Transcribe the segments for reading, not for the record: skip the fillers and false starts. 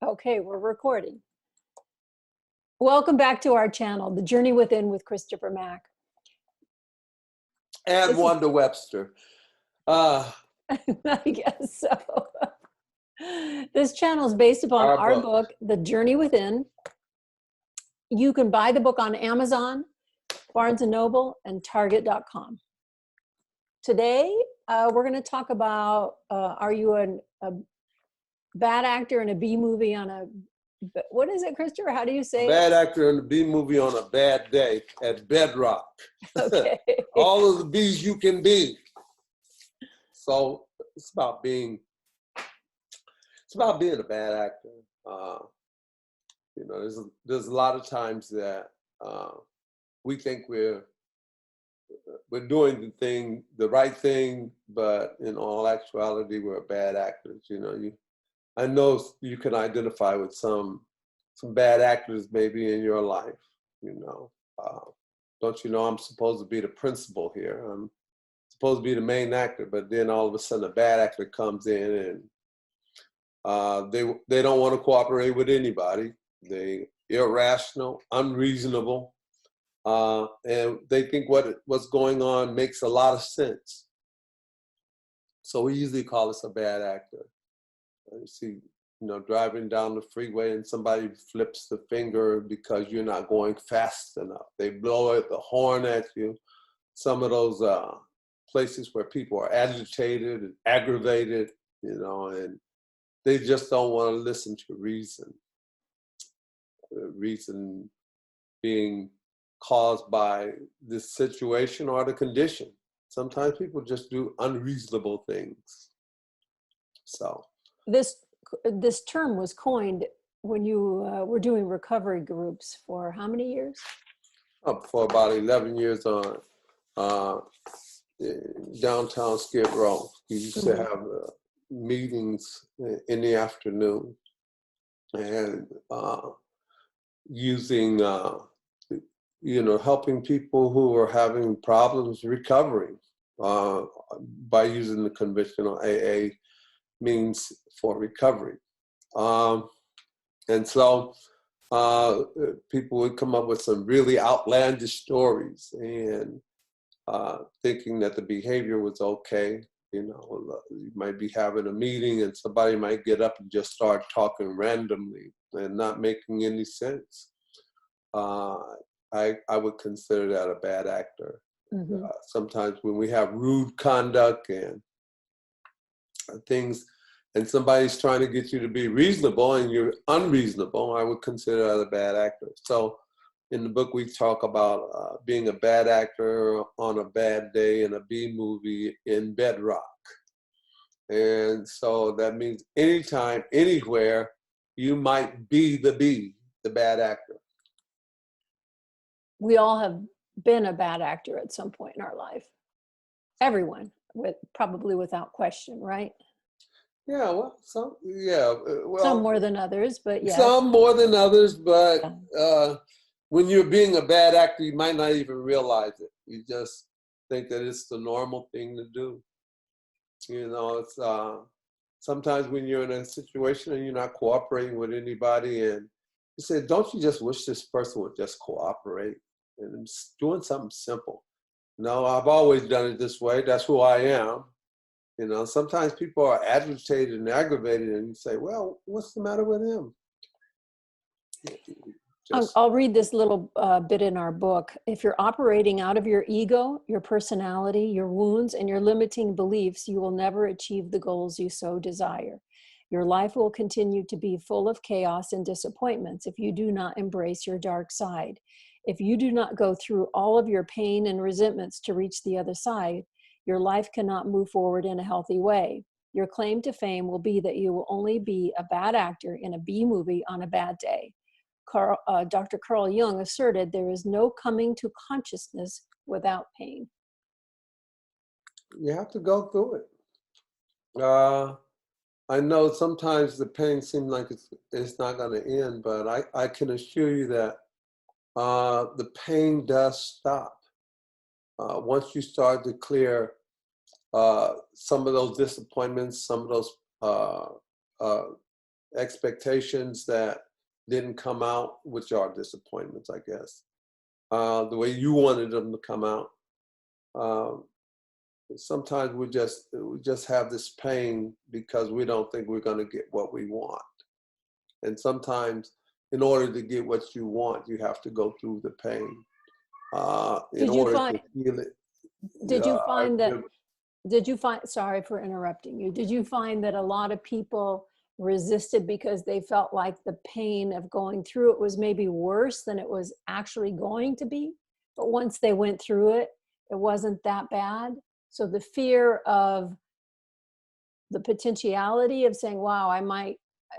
Okay, we're recording. Welcome back to our channel, The Journey Within with Christopher Mack. And Wanda Webster. I guess so. This channel is based upon our book, The Journey Within. You can buy the book on Amazon, Barnes & Noble, and Target.com. Today, we're going to talk about, are you a bad actor in a B movie on a, what is it, Christopher? How do you say bad actor in a B movie on a bad day at Bedrock. Okay. All of the B's you can be. So it's about being a bad actor. There's a lot of times that we think we're doing the right thing, but in all actuality, we're bad actors. I know you can identify with some bad actors maybe in your life. Don't you know I'm supposed to be the principal here? I'm supposed to be the main actor, but then all of a sudden a bad actor comes in and they don't want to cooperate with anybody. They irrational, unreasonable, and they think what's going on makes a lot of sense. So we usually call this a bad actor. You see, driving down the freeway and somebody flips the finger because you're not going fast enough. They blow the horn at you. Some of those places where people are agitated and aggravated, and they just don't want to listen to reason. Reason being caused by this situation or the condition. Sometimes people just do unreasonable things. So this term was coined when you were doing recovery groups for how many years? For about 11 years on downtown Skid Row. We used to have meetings in the afternoon and using, helping people who are having problems recovering by using the conventional AA means for recovery. And so people would come up with some really outlandish stories and thinking that the behavior was okay. You might be having a meeting and somebody might get up and just start talking randomly and not making any sense. I would consider that a bad actor. Mm-hmm. Sometimes when we have rude conduct and things, and somebody's trying to get you to be reasonable and you're unreasonable, I would consider that a bad actor. So in the book, we talk about being a bad actor on a bad day in a B movie in Bedrock. And so that means anytime, anywhere, you might be the bad actor. We all have been a bad actor at some point in our life. Everyone, probably without question, right? Yeah, well, some more than others, but yes. Some more than others, but when you're being a bad actor, you might not even realize it. You just think that it's the normal thing to do. It's sometimes when you're in a situation and you're not cooperating with anybody, and you say, "Don't you just wish this person would just cooperate?" And it's doing something simple. No, I've always done it this way. That's who I am. Sometimes people are agitated and aggravated, and you say, "Well, what's the matter with him?" I'll read this little bit in our book. If you're operating out of your ego, your personality, your wounds, and your limiting beliefs, you will never achieve the goals you so desire. Your life will continue to be full of chaos and disappointments if you do not embrace your dark side. If you do not go through all of your pain and resentments to reach the other side, your life cannot move forward in a healthy way. Your claim to fame will be that you will only be a bad actor in a B movie on a bad day. Dr. Carl Jung asserted there is no coming to consciousness without pain. You have to go through it. I know sometimes the pain seems like it's not going to end, but I can assure you that the pain does stop. Once you start to clear some of those disappointments, some of those expectations that didn't come out, which are disappointments, I guess, the way you wanted them to come out. Um, Sometimes we just have this pain because we don't think we're going to get what we want. And sometimes, in order to get what you want, you have to go through the pain in Did you order to find, feel it. did you I find that, remember, sorry for interrupting you. Did you find that a lot of people resisted because they felt like the pain of going through it was maybe worse than it was actually going to be? But once they went through it, it wasn't that bad. So the fear of the potentiality of saying, wow, I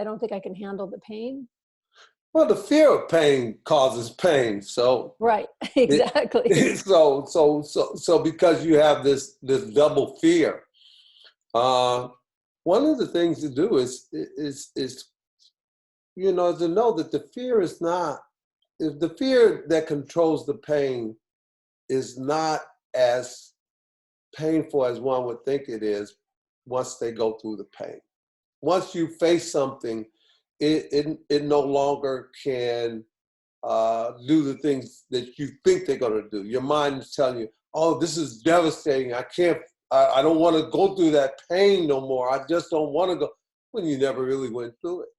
don't think I can handle the pain. well, the fear of pain causes pain. So Right, it, exactly. so because you have this double fear, uh, one of the things to do is to know that the fear is not, if the fear that controls the pain is not as painful as one would think it is once they go through the pain. Once you face something, it no longer can do the things that you think they're going to do. Your mind is telling you, oh, this is devastating. I don't want to go through that pain no more. I just don't want to go, when you never really went through it.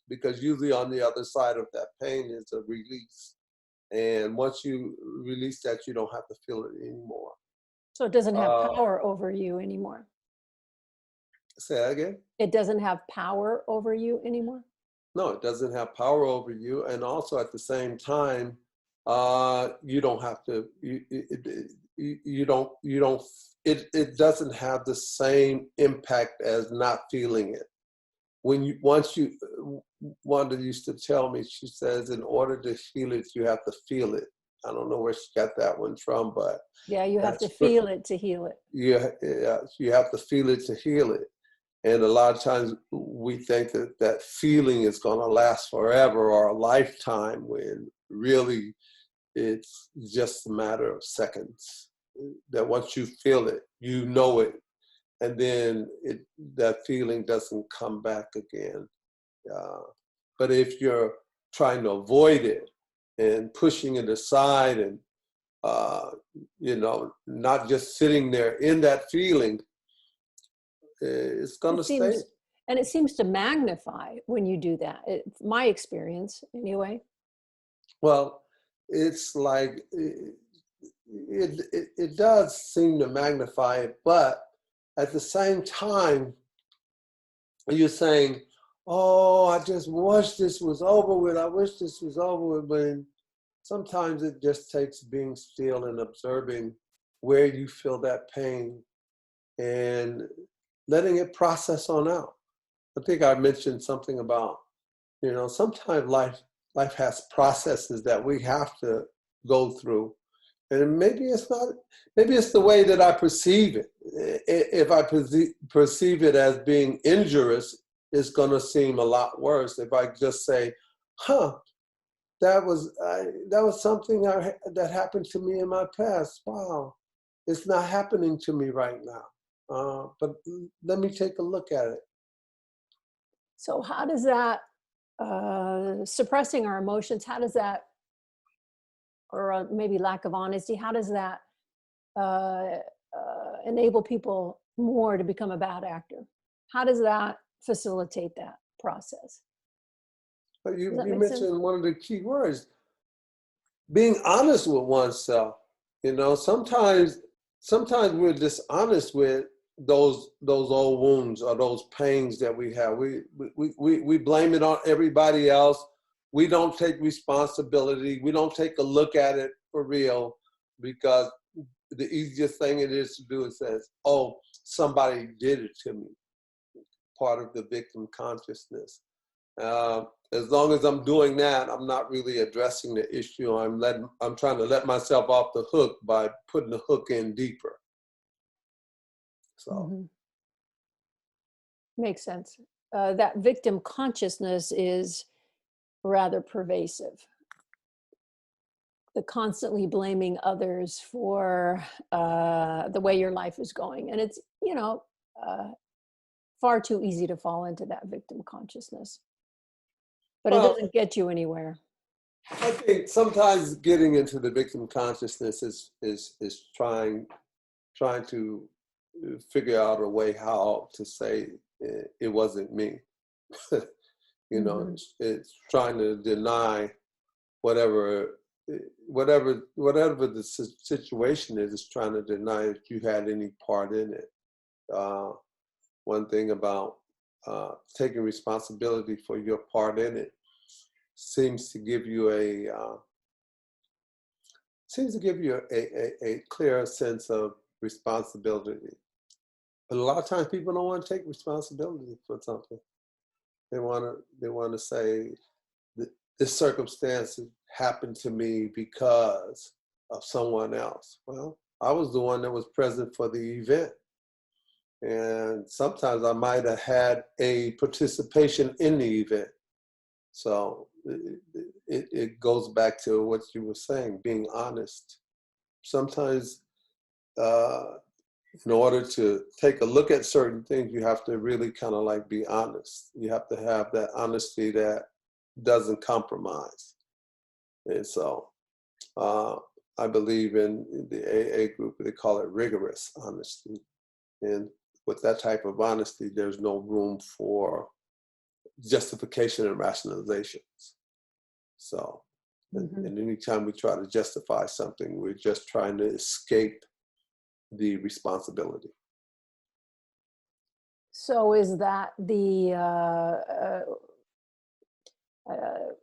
Because usually on the other side of that pain is a release. And once you release that, you don't have to feel it anymore. So it doesn't have Uh, power over you anymore. Say that again? It doesn't have power over you anymore. No, it doesn't have power over you. And also at the same time, you don't have to, it doesn't have the same impact as not feeling it. Wanda used to tell me, she says, in order to feel it, you have to feel it. I don't know where she got that one from, but Yeah, you have to that's, feel it to heal it. you have to feel it to heal it. And a lot of times we think that feeling is going to last forever or a lifetime, when really it's just a matter of seconds. That once you feel it, you know it, and then that feeling doesn't come back again. Uh, but if you're trying to avoid it and pushing it aside and not just sitting there in that feeling, it's going It to stay. seems, and it seems to magnify when you do that. My experience, anyway. Well, it's like it does seem to magnify it, but at the same time, you're saying, "Oh, I just wish this was over with. I wish this was over with." When sometimes it just takes being still and observing where you feel that pain and letting it process on out. I think I mentioned something about, sometimes life has processes that we have to go through. And maybe it's not, maybe it's the way that I perceive it. If I perceive it as being injurious, it's going to seem a lot worse. If I just say, huh, that was something that happened to me in my past. Wow, it's not happening to me right now. But let me take a look at it. So how does that, suppressing our emotions, how does that, or maybe lack of honesty, how does that enable people more to become a bad actor? How does that facilitate that process? But Does you, that you make sense? mentioned one of the key words, being honest with oneself. Sometimes we're dishonest with those old wounds or those pains that we have. We blame it on everybody else. We don't take responsibility. We don't take a look at it for real, because the easiest thing it is to do is says, oh, somebody did it to me. Part of the victim consciousness. As long as I'm doing that, I'm not really addressing the issue. I'm trying to let myself off the hook by putting the hook in deeper. So Hmm. Makes sense. That victim consciousness is rather pervasive. The constantly blaming others for the way your life is going. And it's, uh, far too easy to fall into that victim consciousness. but it Well, doesn't get you anywhere. I think sometimes getting into the victim consciousness is trying to figure out a way how to say it wasn't me. You know, Hmm. it's trying to deny whatever whatever the situation is. It's trying to deny that you had any part in it. Uh, One thing about taking responsibility for your part in it seems to give you a clear sense of responsibility. But a lot of times people don't want to take responsibility for something. They want to say this circumstance happened to me because of someone else. Well, I was the one that was present for the event. And sometimes I might have had a participation in the event. So it goes back to what you were saying, being honest. Sometimes in order to take a look at certain things, you have to really kind of like be honest. You have to have that honesty that doesn't compromise. And so uh, I believe in the AA group, they call it rigorous honesty. And with that type of honesty, there's no room for justification and rationalizations. So, Hmm. and anytime we try to justify something, we're just trying to escape the responsibility. So is that the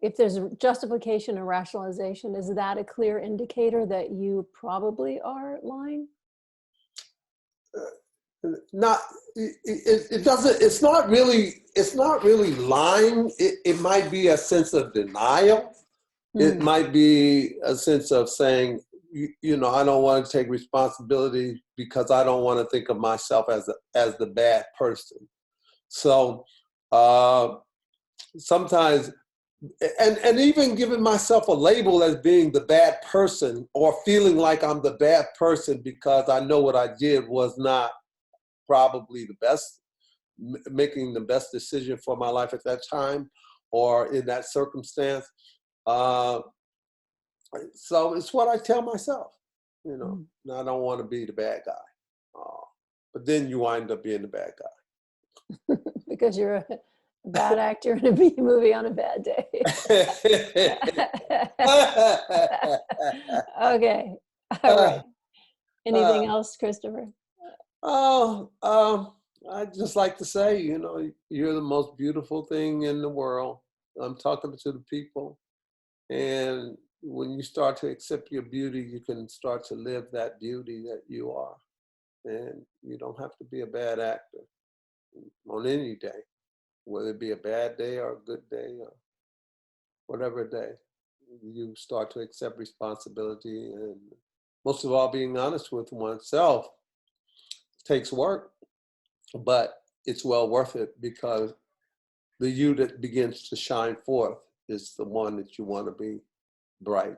if there's justification and rationalization, is that a clear indicator that you probably are lying? Not it doesn't it's not really lying. It might be a sense of denial. It Hmm. might be a sense of saying, I don't want to take responsibility because I don't want to think of myself as the bad person. So sometimes, and even giving myself a label as being the bad person or feeling like I'm the bad person because I know what I did was not probably the best, making the best decision for my life at that time or in that circumstance. Uh, so it's what I tell myself, Mm. I don't want to be the bad guy. But then you wind up being the bad Because you're a bad actor in a B movie on a bad day. Okay. All guy. right. Anything else, Christopher? Oh, I'd just like to say, you're the most beautiful thing in the world. I'm talking to the people. And when you start to accept your beauty, you can start to live that beauty that you are. And you don't have to be a bad actor on any day, whether it be a bad day or a good day or whatever day. You start to accept responsibility and most of all, being honest with oneself takes work, but it's well worth it because the you that begins to shine forth is the one that you want to be: bright,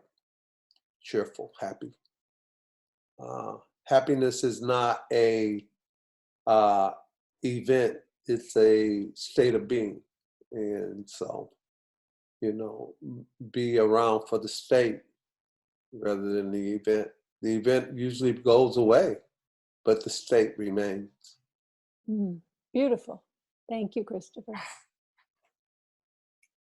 cheerful, happy. Uh, Happiness is not a uh, event; it's a state of being, and so you know, be around for the state rather than the event. The event usually goes away, but the state remains. Mm. Beautiful. Thank you, Christopher.